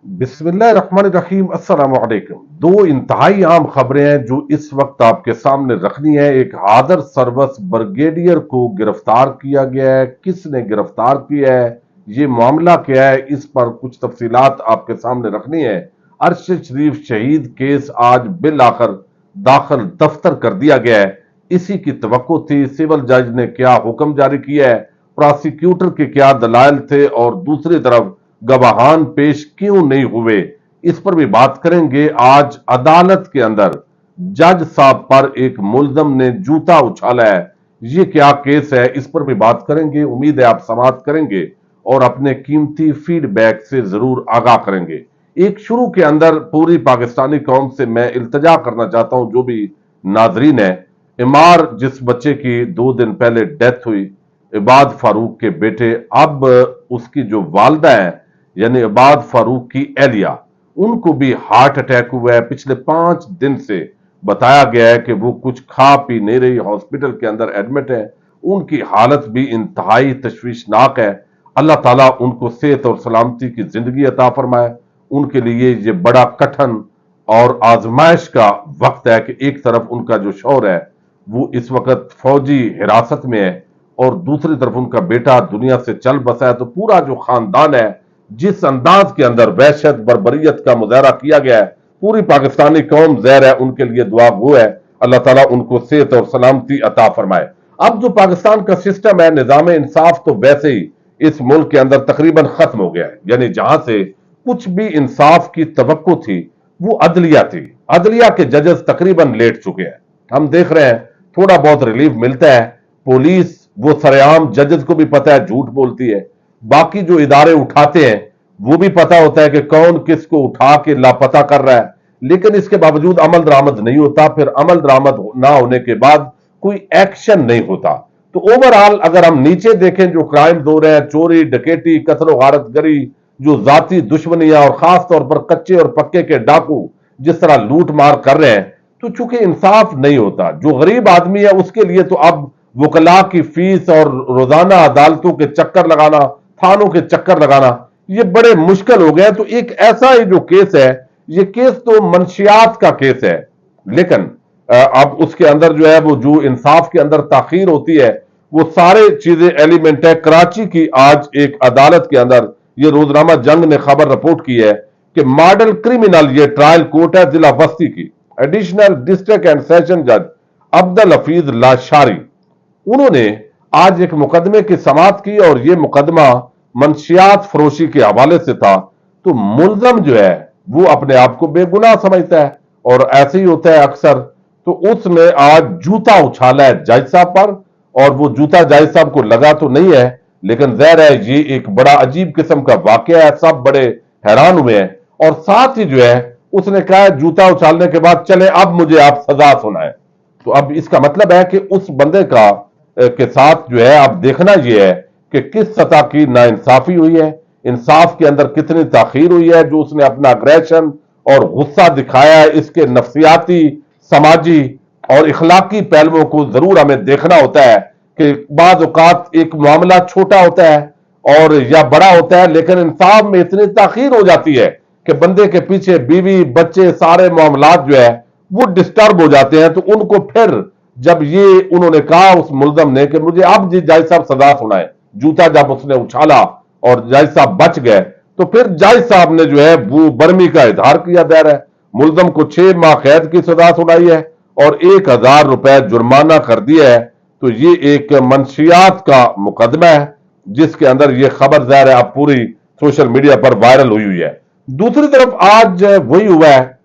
बिस्मिल्लाहिर्रहमानिर्रहीम। अस्सलाम वालेकुम। दो इंतहाई आम खबरें हैं जो इस वक्त आपके सामने रखनी है। एक हादर सर्विस ब्रिगेडियर को गिरफ्तार किया गया है। किसने गिरफ्तार किया है, ये मामला क्या है, इस पर कुछ तफसीलात आपके सामने रखनी है। अरशद शरीफ शहीद केस आज बिल आखिर दाखिल दफ्तर कर दिया गया है। इसी की तवक्को थी। सिविल जज ने क्या हुक्म जारी किया है, प्रोसिक्यूटर के क्या दलाइल थे और दूसरी तरफ गवाहान पेश क्यों नहीं हुए, इस पर भी बात करेंगे। आज अदालत के अंदर जज साहब पर एक मुल्जम ने जूता उछाला है। ये क्या केस है, इस पर भी बात करेंगे। उम्मीद है आप समाअत करेंगे और अपने कीमती फीडबैक से जरूर आगाह करेंगे। एक शुरू के अंदर पूरी पाकिस्तानी कौम से मैं इल्तजा करना चाहता हूं, जो भी नाजरीन है, इमार जिस बच्चे की 2 दिन पहले डेथ हुई, इबाद फारूक के बेटे, अब उसकी जो वालदा है यानी इबाद फारूक की एहलिया, उनको भी हार्ट अटैक हुआ है। पिछले 5 दिन से बताया गया है कि वो कुछ खा पी नहीं रही, हॉस्पिटल के अंदर एडमिट है। उनकी हालत भी इंतहाई तशवीशनाक है। अल्लाह ताला उनको सेहत और सलामती की जिंदगी अता फरमाए। उनके लिए ये बड़ा कठिन और आजमाइश का वक्त है कि एक तरफ उनका जो शौहर है वो इस वक्त फौजी हिरासत में है और दूसरी तरफ उनका बेटा दुनिया से चल बसा है। तो पूरा जो खानदान है, जिस अंदाज के अंदर वहशत बर्बरियत का मुजाहरा किया गया है, पूरी पाकिस्तानी कौम ज़हर है, उनके लिए दुआ गो है। अल्लाह ताला उनको सेहत और सलामती अता फरमाए। अब जो पाकिस्तान का सिस्टम है, निजाम इंसाफ, तो वैसे ही इस मुल्क के अंदर तकरीबन खत्म हो गया है। यानी जहां से कुछ भी इंसाफ की तवक्को थी वो अदलिया थी। अदलिया के जजेस तकरीबन लेट चुके हैं। हम देख रहे हैं थोड़ा बहुत रिलीफ मिलता है। पुलिस वो सरेआम जजेस को भी पता है झूठ बोलती है। बाकी जो इदारे उठाते हैं वो भी पता होता है कि कौन किसको उठा के लापता कर रहा है, लेकिन इसके बावजूद अमल दरामद नहीं होता। फिर अमल दरामद ना होने के बाद कोई एक्शन नहीं होता। तो ओवरऑल अगर हम नीचे देखें, जो क्राइम हो रहे हैं, चोरी डकैती कत्ल गारतगरी, जो जाती दुश्मनियां और खास तौर पर कच्चे और पक्के के डाकू जिस तरह लूट मार कर रहे हैं, तो चूंकि इंसाफ नहीं होता, जो गरीब आदमी है उसके लिए तो अब वकला की फीस और रोजाना अदालतों के चक्कर लगाना, थानों के चक्कर लगाना, ये बड़े मुश्किल हो गए। तो एक ऐसा ही जो केस है, ये केस तो मंशियात का केस है, लेकिन अब उसके अंदर जो है वो जो इंसाफ के अंदर ताखीर होती है वो सारे चीजें एलिमेंट है। कराची की आज एक अदालत के अंदर ये रोजनामा जंग ने खबर रिपोर्ट की है कि मॉडल क्रिमिनल, ये ट्रायल कोर्ट है जिला बस्ती की, एडिशनल डिस्ट्रिक्ट एंड सेशन जज अब्दुल हफीज लाशारी, उन्होंने आज एक मुकदमे की समाअत की और यह मुकदमा मंशियात फरोशी के हवाले से था। तो मुल्जम जो है वो अपने आप को बेगुनाह समझता है और ऐसे ही होता है अक्सर। तो उसने आज जूता उछाला है जज साहब पर, और वो जूता जज साहब को लगा तो नहीं है, लेकिन ज़ाहिर है ये एक बड़ा अजीब किस्म का वाकया है। सब बड़े हैरान हुए हैं और साथ ही जो है उसने कहा जूता उछालने के बाद, चले अब मुझे आप सजा सुनाएं। तो अब इसका मतलब है कि उस बंदे का के साथ जो है अब देखना यह है कि किस सतह की नाइंसाफी हुई है, इंसाफ के अंदर कितनी ताखीर हुई है। जो उसने अपना अग्रेशन और गुस्सा दिखाया है, इसके नफ्सियाती, समाजी और इखलाकी पहलुओं को जरूर हमें देखना होता है कि बाज़ औक़ात एक मामला छोटा होता है और या बड़ा होता है, लेकिन इंसाफ में इतनी ताखीर हो जाती है कि बंदे के पीछे बीवी बच्चे सारे मामलात जो है वो डिस्टर्ब हो जाते हैं। तो उनको फिर जब ये उन्होंने कहा उस मुल्जम ने कि मुझे अब जी जज साहब सजा सुनाए, जूता जब उसने उछाला और जज साहब बच गए, तो फिर जज साहब ने जो है वो बर्मी का इजहार किया जा रहा है। मुल्जम को 6 माह कैद की सजा सुनाई है और 1000 रुपए जुर्माना कर दिया है। तो ये एक मंशियात का मुकदमा है जिसके अंदर ये खबर ज़ाहिर है अब पूरी सोशल मीडिया पर वायरल हुई है। दूसरी तरफ आज वही हुआ है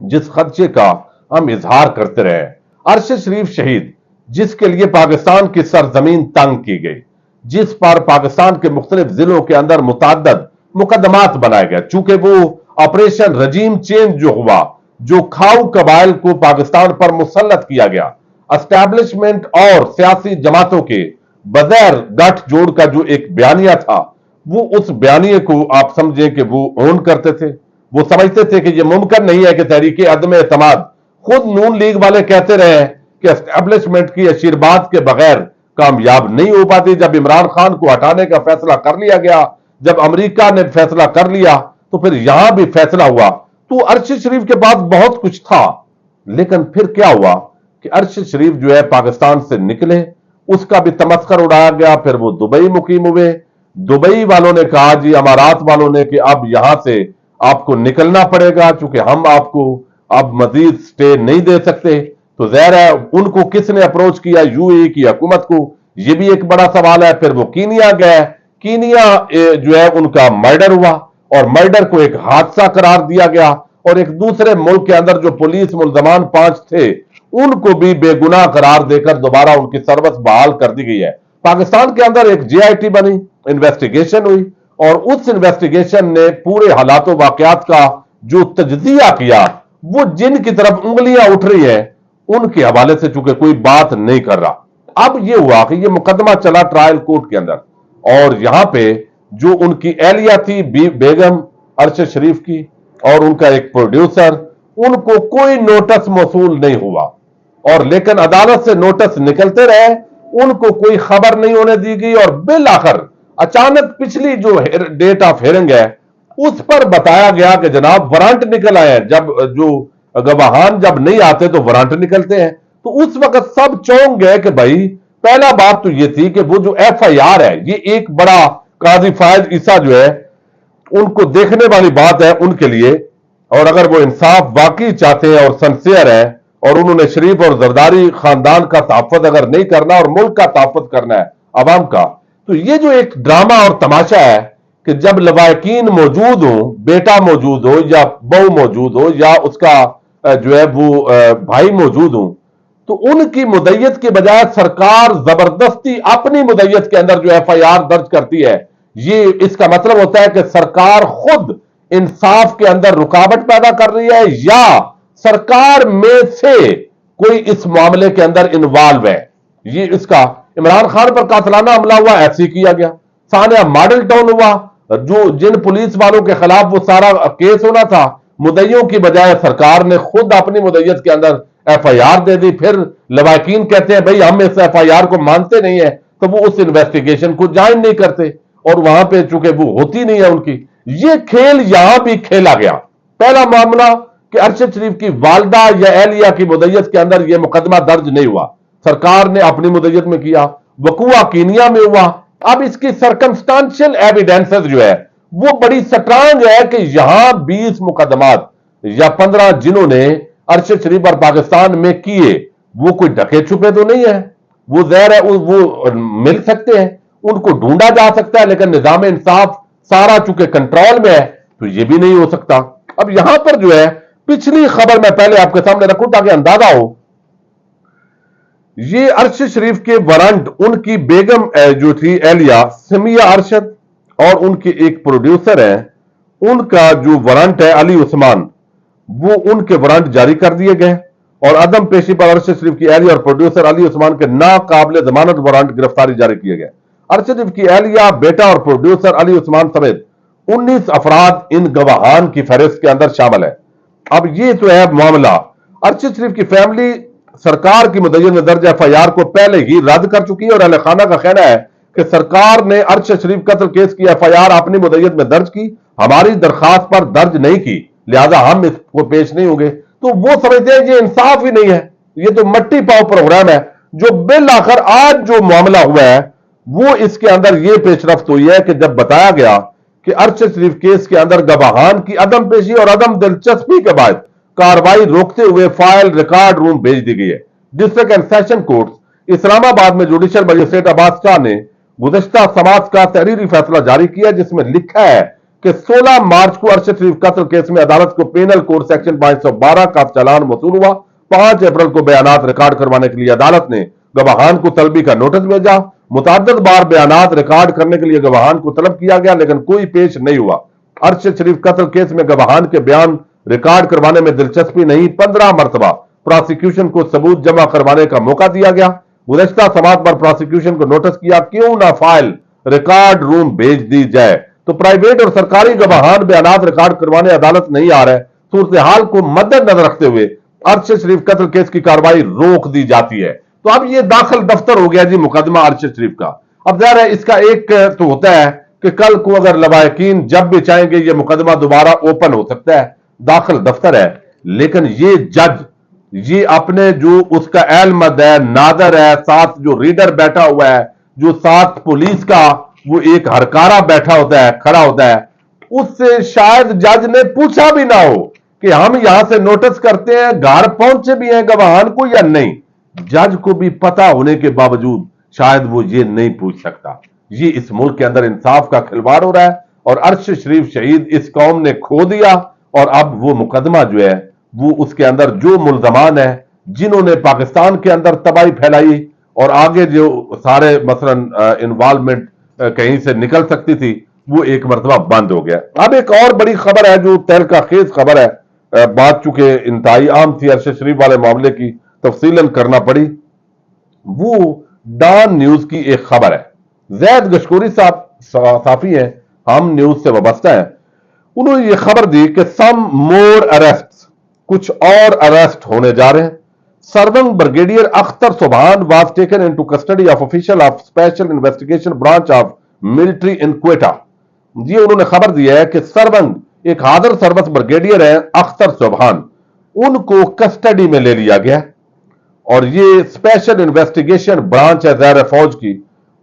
जिस खदशे का हम इजहार करते रहे। अरशद शरीफ शहीद, जिसके लिए पाकिस्तान की सरजमीन तंग की गई, जिस पर पाकिस्तान के मुख्तलिफ जिलों के अंदर मुतअद्दिद मुकदमात बनाए गए, चूंकि वो ऑपरेशन रजीम चेंज जो हुआ, जो खाऊ कबाइल को पाकिस्तान पर मुसल्लत किया गया, एस्टैब्लिशमेंट और सियासी जमातों के बगैर गठजोड़ का जो एक बयानिया था, वो उस बयानिए को आप समझें कि वो ओन करते थे। वो समझते थे कि यह मुमकिन नहीं है कि तहरीक अदम एतमाद, खुद नून लीग वाले कहते रहे हैं कि एस्टैब्लिशमेंट की आशीर्वाद के बगैर कामयाब नहीं हो पाती। जब इमरान खान को हटाने का फैसला कर लिया गया, जब अमेरिका ने फैसला कर लिया, तो फिर यहां भी फैसला हुआ। तो अरशद शरीफ के पास बहुत कुछ था, लेकिन फिर क्या हुआ कि अरशद शरीफ जो है पाकिस्तान से निकले, उसका भी तमस्कर उड़ाया गया। फिर वो दुबई मुकीम हुए। दुबई वालों ने कहा जी, अमारात वालों ने, कि अब यहां से आपको निकलना पड़ेगा, चूंकि हम आपको अब मजीद स्टे नहीं दे सकते। तो ज़ाहिर है उनको किसने अप्रोच किया? यूएई की हुकूमत को। यह भी एक बड़ा सवाल है। फिर वो कीनिया गए। कीनिया जो है उनका मर्डर हुआ, और मर्डर को एक हादसा करार दिया गया, और एक दूसरे मुल्क के अंदर जो पुलिस मुल्जमान 5 थे उनको भी बेगुनाह करार देकर दोबारा उनकी सर्विस बहाल कर दी गई है। पाकिस्तान के अंदर एक जेआईटी बनी, इन्वेस्टिगेशन हुई, और उस इन्वेस्टिगेशन ने पूरे हालातों वाकयात का जो तजजिया किया, वो जिन की तरफ उंगलियां उठ रही है उनके हवाले से चूंकि कोई बात नहीं कर रहा। अब यह हुआ कि यह मुकदमा चला ट्रायल कोर्ट के अंदर, और यहां पे जो उनकी एहलिया थी बेगम अरशद शरीफ की, और उनका एक प्रोड्यूसर, उनको कोई नोटिस मौसूल नहीं हुआ। और लेकिन अदालत से नोटिस निकलते रहे, उनको कोई खबर नहीं होने दी गई, और बिल आखिर अचानक पिछली जो डेट ऑफ हियरिंग है उस पर बताया गया कि जनाब वारंट निकल आए हैं। जब जो गवाहान जब नहीं आते तो वारंट निकलते हैं। तो उस वक्त सब चौंक गए कि भाई, पहला बात तो यह थी कि वो जो एफआईआर है, ये एक बड़ा काजी फायज ईसा जो है उनको देखने वाली बात है उनके लिए। और अगर वो इंसाफ वाकई चाहते हैं और सिंसियर है, और उन्होंने शरीफ और जरदारी खानदान का तहफ़्फ़ुज़ अगर नहीं करना और मुल्क का तहफ़्फ़ुज़ करना है अवाम का, तो ये जो एक ड्रामा और तमाशा है कि जब लवाकिन मौजूद हो, बेटा मौजूद हो या बहू मौजूद हो या उसका जो है वो भाई मौजूद हो, तो उनकी मुद्दत के बजाय सरकार जबरदस्ती अपनी मुद्दत के अंदर जो एफआईआर दर्ज करती है। ये इसका मतलब होता है कि सरकार खुद इंसाफ के अंदर रुकावट पैदा कर रही है, या सरकार में से कोई इस मामले के अंदर इन्वॉल्व है। ये इसका इमरान खान पर कातलाना हमला हुआ, ऐसे ही किया गया। सानिया मॉडल टाउन हुआ, जो जिन पुलिस वालों के खिलाफ वो सारा केस होना था, मुद्दइयों की बजाय सरकार ने खुद अपनी मुद्दत के अंदर एफआईआर दे दी। फिर लवाकिन कहते हैं भाई हम इस एफआईआर को मानते नहीं है, तो वो उस इन्वेस्टिगेशन को ज्वाइन नहीं करते, और वहां पे चूंकि वो होती नहीं है उनकी। ये खेल यहां भी खेला गया। पहला मामला कि अरशद शरीफ की वालदा या एहलिया की मुद्दत के अंदर यह मुकदमा दर्ज नहीं हुआ, सरकार ने अपनी मुद्दत में किया। वकूआ कीनिया में हुआ। अब इसकी सर्कमस्टांशियल एविडेंसेस जो है वो बड़ी स्ट्रांग है कि यहां 20 मुकदमात या 15 जिन्होंने अरशद शरीफ और पाकिस्तान में किए, वो कोई ढके छुपे तो नहीं है। वो ज़ाहिर है वो मिल सकते हैं, उनको ढूंढा जा सकता है, लेकिन निजाम इंसाफ सारा चूंकि कंट्रोल में है तो ये भी नहीं हो सकता। अब यहां पर जो है पिछली खबर मैं पहले आपके सामने रखूं ताकि अंदाजा हो। ये अरशद शरीफ के वारंट उनकी बेगम जो थी एहलिया समिया अरशद, और उनके एक प्रोड्यूसर हैं, उनका जो वारंट है अली उस्मान, वो उनके वारंट जारी कर दिए गए। और अदम पेशी पर अरशद शरीफ की एहलिया और प्रोड्यूसर अली उस्मान के नाकाबिल जमानत वारंट गिरफ्तारी जारी किए गए। अरशद शरीफ की एहलिया, बेटा और प्रोड्यूसर अली उस्मान समेत 19 अफराद इन गवाहान की फहरिस्त के अंदर शामिल है। अब ये तो है मामला। अरशद शरीफ की फैमिली सरकार की मुद्दत में दर्ज एफआईआर को पहले ही रद्द कर चुकी है, और अहले खाना का कहना है कि सरकार ने अरशद शरीफ कत्ल केस की एफआईआर अपनी मुद्दत में दर्ज की, हमारी दरखास्त पर दर्ज नहीं की, लिहाजा हम इसको पेश नहीं होंगे। तो वो समझते हैं ये इंसाफ ही नहीं है, ये तो मट्टी पाव प्रोग्राम है। जो बिल आखिर आज जो मामला हुआ है वो इसके अंदर ये पेशरफ्त हुई है कि जब बताया गया कि अरशद शरीफ केस के अंदर गवाहान की अदम पेशी और अदम दिलचस्पी के बाद कार्रवाई रोकते हुए फाइल रिकॉर्ड रूम भेज दी गई है। District and session court Islamabad में जुडिशियल मजिस्ट्रेट अब्बास शाह ने गुज़श्ता समाज का तहरीरी फैसला जारी किया, जिसमें लिखा है कि 16 मार्च को अरशद शरीफ कत्ल केस में अदालत को पेनल कोड सेक्शन 512 का चालान वसूल हुआ। 5 अप्रैल को बयानात रिकॉर्ड करवाने के लिए अदालत ने गवाहान को तलबी का नोटिस भेजा। मुतअद्दिद बार बयानात रिकॉर्ड करने के लिए गवाहान को तलब किया गया, लेकिन कोई पेश नहीं हुआ। अरशद शरीफ कत्ल केस में गवाहान के बयान रिकॉर्ड करवाने में दिलचस्पी नहीं। 15 मरतबा प्रोसिक्यूशन को सबूत जमा करवाने का मौका दिया गया। गुज़श्ता समात पर प्रोसिक्यूशन को नोटिस किया, क्यों ना फाइल रिकॉर्ड रूम भेज दी जाए। तो प्राइवेट और सरकारी गवाहान बयानात रिकॉर्ड करवाने अदालत नहीं आ रहे। सूरत हाल को मद्देनजर रखते हुए अरशद शरीफ कत्ल केस की कार्रवाई रोक दी जाती है। तो अब ये दाखिल दफ्तर हो गया जी मुकदमा अरशद शरीफ का। अब ज़ाहिर है इसका एक तो होता है کہ کل کو اگر لواحقین جب بھی چاہیں گے یہ مقدمہ دوبارہ اوپن ہو سکتا ہے، داخل دفتر ہے، لیکن یہ جج یہ اپنے جو اس کا اہل مد ہے، ناظر ہے، ساتھ جو ریڈر بیٹھا ہوا ہے، جو ساتھ پولیس کا وہ ایک ہرکارہ بیٹھا ہوتا ہے، کھڑا ہوتا ہے، اس سے شاید جج نے پوچھا بھی نہ ہو کہ ہم یہاں سے نوٹس کرتے ہیں، گھر پہنچے بھی ہیں گواہان کو یا نہیں، جج کو بھی پتا ہونے کے باوجود شاید وہ یہ نہیں پوچھ سکتا۔ یہ اس ملک کے اندر انصاف کا کھلواڑ ہو رہا ہے، اور ارشد شریف شہید اس قوم نے کھو دیا، اور اب وہ مقدمہ جو ہے وہ اس کے اندر جو ملزمان ہیں جنہوں نے پاکستان کے اندر تباہی پھیلائی اور آگے جو سارے مثلا انوالومنٹ کہیں سے نکل سکتی تھی، وہ ایک مرتبہ بند ہو گیا۔ اب ایک اور بڑی خبر ہے جو تہلکہ خیز خبر ہے، بات چونکہ انتہائی عام تھی، ارشد شریف والے معاملے کی تفصیلاً کرنا پڑی، وہ ڈان نیوز کی ایک خبر ہے۔ زید گشکوری صاحب صحافی ہیں، ہم نیوز سے وابستہ ہیں، انہوں نے یہ خبر دی کہ سم مور اریسٹ، کچھ اور اریسٹ ہونے جا رہے ہیں۔ Serving brigadier Akhtar Subhan was taken into custody of official of special investigation branch of military in Quetta. یہ انہوں نے خبر دی ہے کہ سرونگ ایک حاضر سروس بریگیڈیئر ہیں اختر سبحان، ان کو کسٹڈی میں لے لیا گیا، اور یہ اسپیشل انویسٹیگیشن برانچ ہے زیر فوج کی،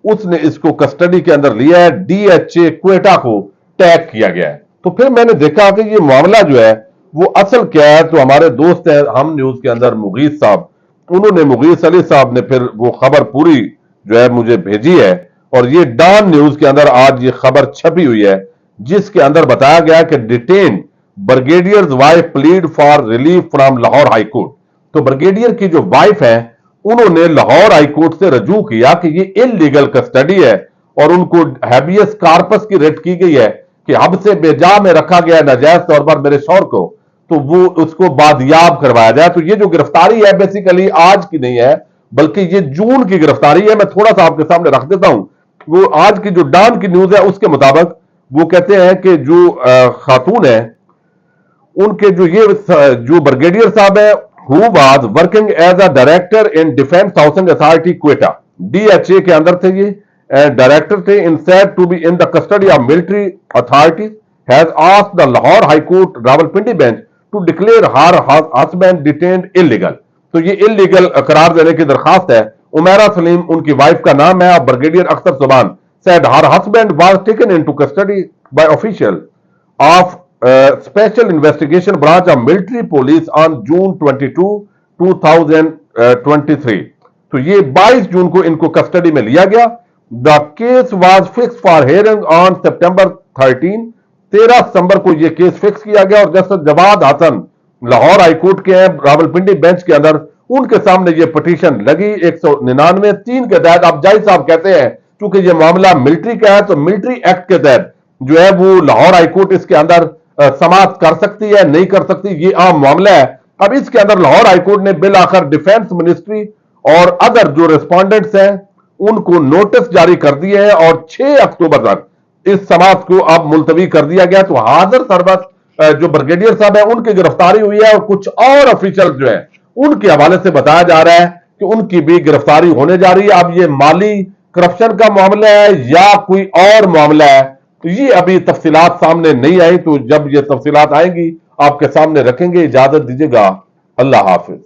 اس نے اس کو کسٹڈی کے اندر لیا ہے، ڈی ایچ اے کوئٹہ کو ٹیگ کیا گیا ہے۔ تو پھر میں نے دیکھا کہ یہ معاملہ جو ہے وہ اصل کیا ہے، تو ہمارے دوست ہیں ہم نیوز کے اندر مغیث صاحب، انہوں نے مغیث علی صاحب نے پھر وہ خبر پوری جو ہے مجھے بھیجی ہے، اور یہ ڈان نیوز کے اندر آج یہ خبر چھپی ہوئی ہے، جس کے اندر بتایا گیا کہ detain brigadier's wife plead for relief from Lahore high court. تو بریگیڈیئر کی جو وائف ہیں انہوں نے لاہور ہائی کورٹ سے رجوع کیا کہ یہ انلیگل کسٹڈی ہے، اور ان کو ہیبیس کارپس کی ریٹ کی گئی ہے کہ حب سے بے جا میں رکھا گیا ناجائز طور پر میرے شوہر کو، تو وہ اس کو بادیاب کروایا جائے۔ تو یہ جو گرفتاری ہے بیسیکلی آج کی نہیں ہے، بلکہ یہ جون کی گرفتاری ہے۔ میں تھوڑا سا آپ کے سامنے رکھ دیتا ہوں، وہ آج کی جو ڈان کی نیوز ہے اس کے مطابق وہ کہتے ہیں کہ جو خاتون ہے ان کے جو بریگیڈیئر صاحب ہے who was working as a director in Defense Housing Authority Quetta، DHA کے اندر تھے، یہ ڈائریکٹر تھے، in said to be in the custody of military authorities has asked the Lahore High Court Rawalpindi bench to declare her husband detained illegal۔ تو یہ illegal قرار دینے کی درخواست ہے۔ عمیرہ سلیم ان کی وائف کا نام ہے، اور بریگیڈیئر اختر سبحان said her husband was taken into custody by official of Special Investigation Branch of Military Police on June 22, 2023۔ تو یہ 22 جون کو ان کو کسٹڈی میں لیا گیا۔ The case was fixed for hearing on September 13۔ 13 ستمبر کو یہ کیس فکس کیا گیا، اور جسٹس جواد حسن لاہور ہائی کورٹ کے ہیں راولپنڈی بینچ کے اندر، ان کے سامنے یہ پٹیشن لگی 199(3) کے تحت۔ اب جائی صاحب کہتے ہیں چونکہ یہ معاملہ ملٹری کا ہے تو ملٹری ایکٹ کے تحت جو ہے وہ لاہور ہائی کورٹ اس کے اندر سماعت کر سکتی ہے، نہیں کر سکتی، یہ عام معاملہ ہے۔ اب اس کے اندر لاہور ہائی کورٹ نے بالآخر ڈیفینس منسٹری اور ادر جو ریسپونڈنٹس ہیں ان کو نوٹس جاری کر دیے ہیں، اور 6 اکتوبر تک اس سماعت کو اب ملتوی کر دیا گیا۔ تو حاضر سربراہ جو بریگیڈیئر صاحب ہیں ان کی گرفتاری ہوئی ہے، اور کچھ اور آفیشل جو ہیں ان کے حوالے سے بتایا جا رہا ہے کہ ان کی بھی گرفتاری ہونے جا رہی ہے۔ اب یہ مالی کرپشن کا معاملہ ہے یا کوئی اور معاملہ ہے، تو یہ ابھی تفصیلات سامنے نہیں آئی، تو جب یہ تفصیلات آئیں گی آپ کے سامنے رکھیں گے۔ اجازت دیجیے گا، اللہ حافظ۔